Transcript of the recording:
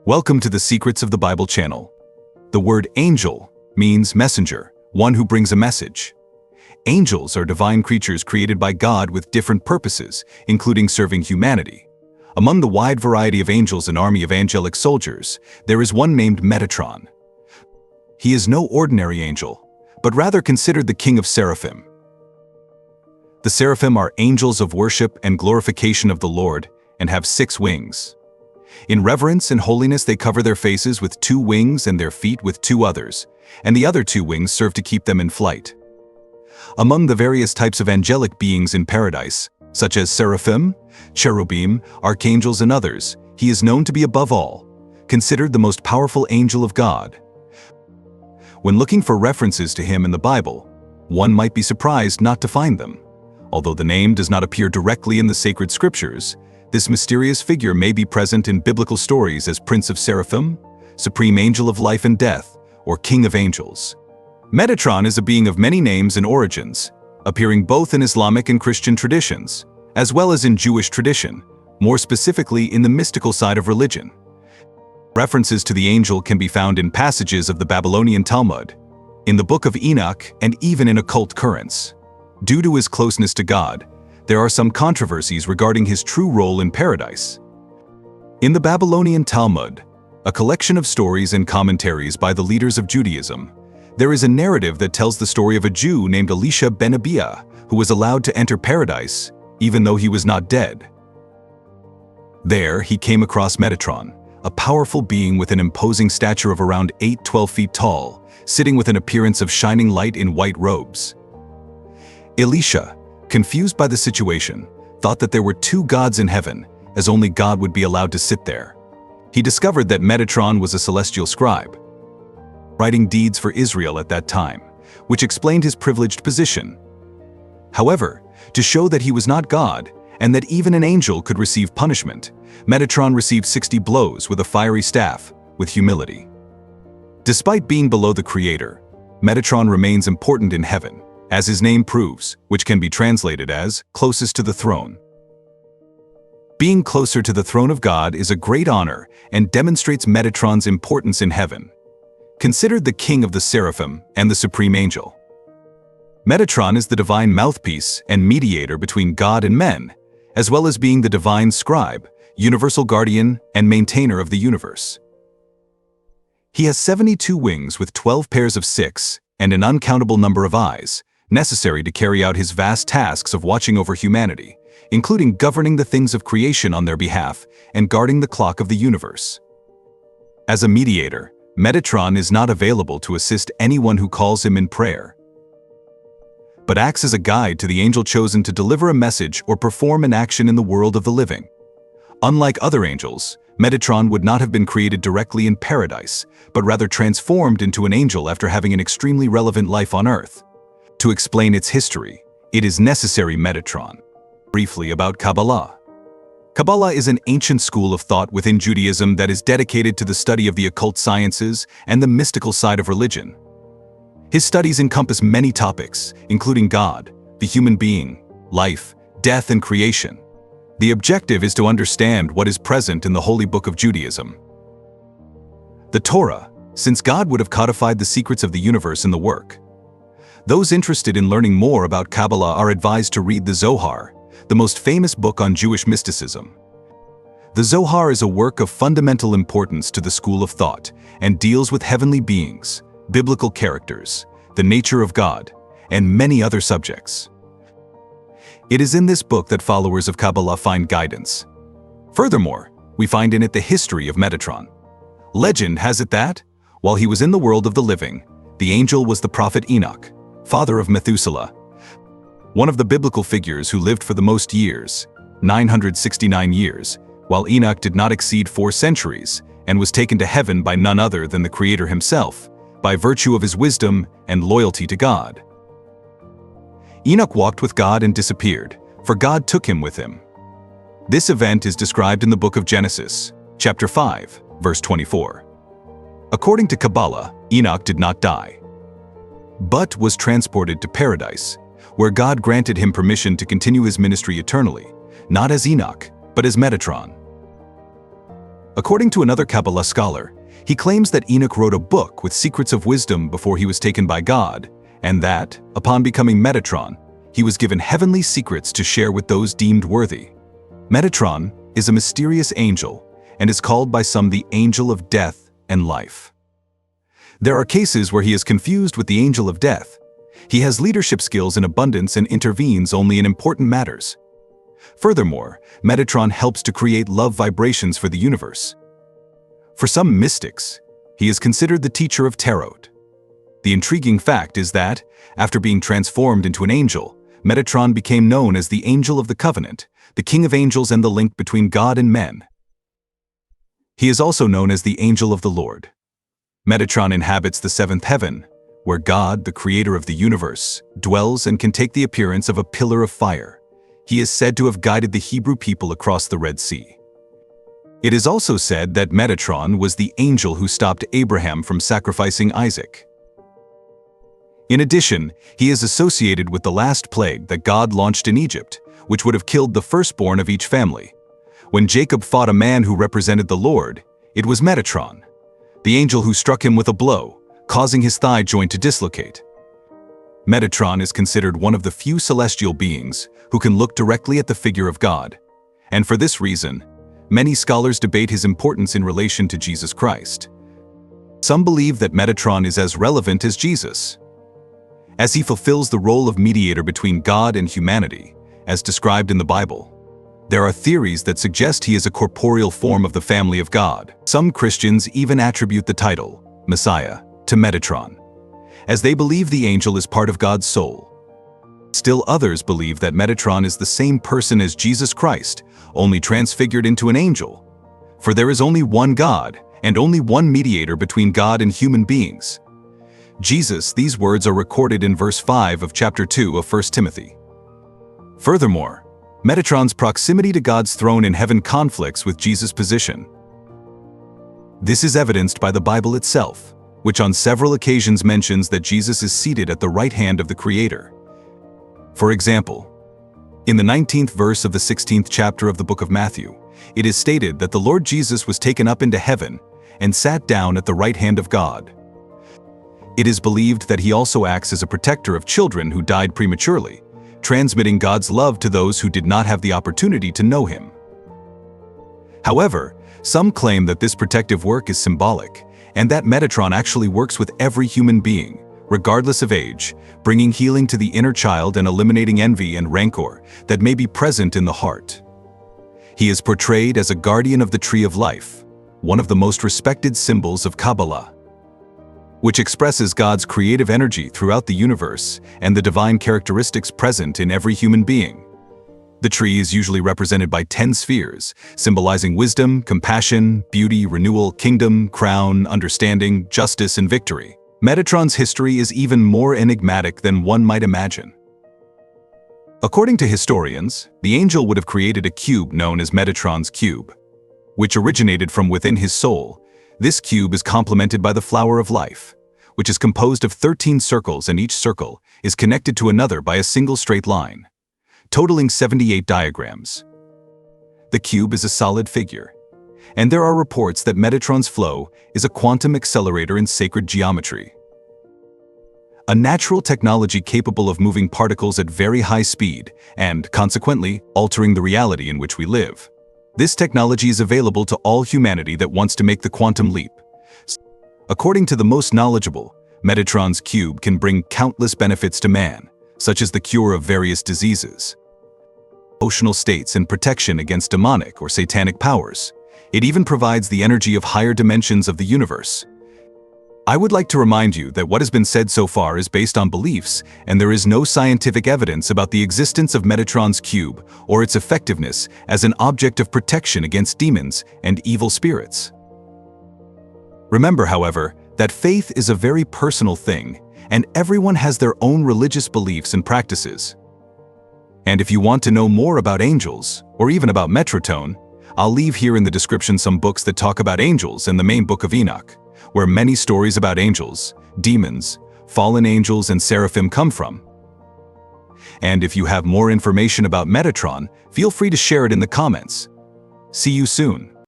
Welcome to the Secrets of the Bible channel. The word angel means messenger, one who brings a message. Angels are divine creatures created by God with different purposes, including serving humanity. Among the wide variety of angels and army of angelic soldiers, there is one named Metatron. He is no ordinary angel, but rather considered the king of seraphim. The seraphim are angels of worship and glorification of the Lord and have 6 wings. In reverence and holiness they cover their faces with 2 wings and their feet with 2 others, and the other 2 wings serve to keep them in flight. Among the various types of angelic beings in paradise, such as seraphim, cherubim, archangels, and others, he is known to be above all, considered the most powerful angel of God. When looking for references to him in the Bible, one might be surprised not to find them. Although the name does not appear directly in the sacred scriptures, this mysterious figure may be present in biblical stories as Prince of Seraphim, Supreme Angel of Life and Death, or King of Angels. Metatron is a being of many names and origins, appearing both in Islamic and Christian traditions, as well as in Jewish tradition, more specifically in the mystical side of religion. References to the angel can be found in passages of the Babylonian Talmud, in the Book of Enoch, and even in occult currents. Due to his closeness to God, there are some controversies regarding his true role in paradise. In the Babylonian Talmud, a collection of stories and commentaries by the leaders of Judaism, there is a narrative that tells the story of a Jew named Elisha ben Abiah who was allowed to enter paradise even though he was not dead. There, he came across Metatron, a powerful being with an imposing stature of around 12 feet tall, sitting with an appearance of shining light in white robes. Elisha, confused by the situation, thought that there were 2 gods in heaven, as only God would be allowed to sit there. He discovered that Metatron was a celestial scribe, writing deeds for Israel at that time, which explained his privileged position. However, to show that he was not God, and that even an angel could receive punishment, Metatron received 60 blows with a fiery staff, with humility. Despite being below the Creator, Metatron remains important in heaven, as his name proves, which can be translated as closest to the throne. Being closer to the throne of God is a great honor and demonstrates Metatron's importance in heaven. Considered the king of the seraphim and the supreme angel, Metatron is the divine mouthpiece and mediator between God and men, as well as being the divine scribe, universal guardian, and maintainer of the universe. He has 72 wings with 12 pairs of 6 and an uncountable number of eyes, necessary to carry out his vast tasks of watching over humanity, including governing the things of creation on their behalf and guarding the clock of the universe. As a mediator, Metatron is not available to assist anyone who calls him in prayer, but acts as a guide to the angel chosen to deliver a message or perform an action in the world of the living. Unlike other angels, Metatron would not have been created directly in paradise, but rather transformed into an angel after having an extremely relevant life on earth. To explain its history, it is necessary Metatron. Briefly about Kabbalah. Kabbalah is an ancient school of thought within Judaism that is dedicated to the study of the occult sciences and the mystical side of religion. His studies encompass many topics, including God, the human being, life, death, and creation. The objective is to understand what is present in the Holy Book of Judaism, the Torah, since God would have codified the secrets of the universe in the work. Those interested in learning more about Kabbalah are advised to read the Zohar, the most famous book on Jewish mysticism. The Zohar is a work of fundamental importance to the school of thought and deals with heavenly beings, biblical characters, the nature of God, and many other subjects. It is in this book that followers of Kabbalah find guidance. Furthermore, we find in it the history of Metatron. Legend has it that, while he was in the world of the living, the angel was the prophet Enoch, father of Methuselah, one of the biblical figures who lived for the most years, 969 years, while Enoch did not exceed 4 centuries and was taken to heaven by none other than the Creator himself, by virtue of his wisdom and loyalty to God. Enoch walked with God and disappeared, for God took him with him. This event is described in the book of Genesis, chapter 5, verse 24. According to Kabbalah, Enoch did not die, but was transported to paradise, where God granted him permission to continue his ministry eternally, not as Enoch, but as Metatron. According to another Kabbalah scholar, he claims that Enoch wrote a book with secrets of wisdom before he was taken by God, and that, upon becoming Metatron, he was given heavenly secrets to share with those deemed worthy. Metatron is a mysterious angel and is called by some the angel of death and life. There are cases where he is confused with the angel of death. He has leadership skills in abundance and intervenes only in important matters. Furthermore, Metatron helps to create love vibrations for the universe. For some mystics, he is considered the teacher of tarot. The intriguing fact is that, after being transformed into an angel, Metatron became known as the Angel of the Covenant, the King of Angels and the link between God and men. He is also known as the Angel of the Lord. Metatron inhabits the seventh heaven, where God, the creator of the universe, dwells and can take the appearance of a pillar of fire. He is said to have guided the Hebrew people across the Red Sea. It is also said that Metatron was the angel who stopped Abraham from sacrificing Isaac. In addition, he is associated with the last plague that God launched in Egypt, which would have killed the firstborn of each family. When Jacob fought a man who represented the Lord, it was Metatron, the angel who struck him with a blow, causing his thigh joint to dislocate. Metatron is considered one of the few celestial beings who can look directly at the figure of God, and for this reason, many scholars debate his importance in relation to Jesus Christ. Some believe that Metatron is as relevant as Jesus, as he fulfills the role of mediator between God and humanity, as described in the Bible. There are theories that suggest he is a corporeal form of the family of God. Some Christians even attribute the title, Messiah, to Metatron, as they believe the angel is part of God's soul. Still others believe that Metatron is the same person as Jesus Christ, only transfigured into an angel. For there is only one God, and only one mediator between God and human beings. Jesus, these words are recorded in verse 5 of chapter 2 of 1 Timothy. Furthermore, Metatron's proximity to God's throne in heaven conflicts with Jesus' position. This is evidenced by the Bible itself, which on several occasions mentions that Jesus is seated at the right hand of the Creator. For example, in the 19th verse of the 16th chapter of the book of Matthew, it is stated that the Lord Jesus was taken up into heaven and sat down at the right hand of God. It is believed that he also acts as a protector of children who died prematurely, transmitting God's love to those who did not have the opportunity to know him. However, some claim that this protective work is symbolic, and that Metatron actually works with every human being, regardless of age, bringing healing to the inner child and eliminating envy and rancor that may be present in the heart. He is portrayed as a guardian of the tree of life, one of the most respected symbols of Kabbalah, which expresses God's creative energy throughout the universe and the divine characteristics present in every human being. The tree is usually represented by 10 spheres, symbolizing wisdom, compassion, beauty, renewal, kingdom, crown, understanding, justice, and victory. Metatron's history is even more enigmatic than one might imagine. According to historians, the angel would have created a cube known as Metatron's cube, which originated from within his soul. This cube is complemented by the flower of life, which is composed of 13 circles, and each circle is connected to another by a single straight line, totaling 78 diagrams. The cube is a solid figure, and there are reports that Metatron's flow is a quantum accelerator in sacred geometry, a natural technology capable of moving particles at very high speed and, consequently, altering the reality in which we live. This technology is available to all humanity that wants to make the quantum leap. According to the most knowledgeable, Metatron's cube can bring countless benefits to man, such as the cure of various diseases, emotional states, and protection against demonic or satanic powers. It even provides the energy of higher dimensions of the universe. I would like to remind you that what has been said so far is based on beliefs, and there is no scientific evidence about the existence of Metatron's cube or its effectiveness as an object of protection against demons and evil spirits. Remember, however, that faith is a very personal thing, and everyone has their own religious beliefs and practices. And if you want to know more about angels, or even about Metatron, I'll leave here in the description some books that talk about angels and the main book of Enoch, where many stories about angels, demons, fallen angels, and seraphim come from. And if you have more information about Metatron, feel free to share it in the comments. See you soon.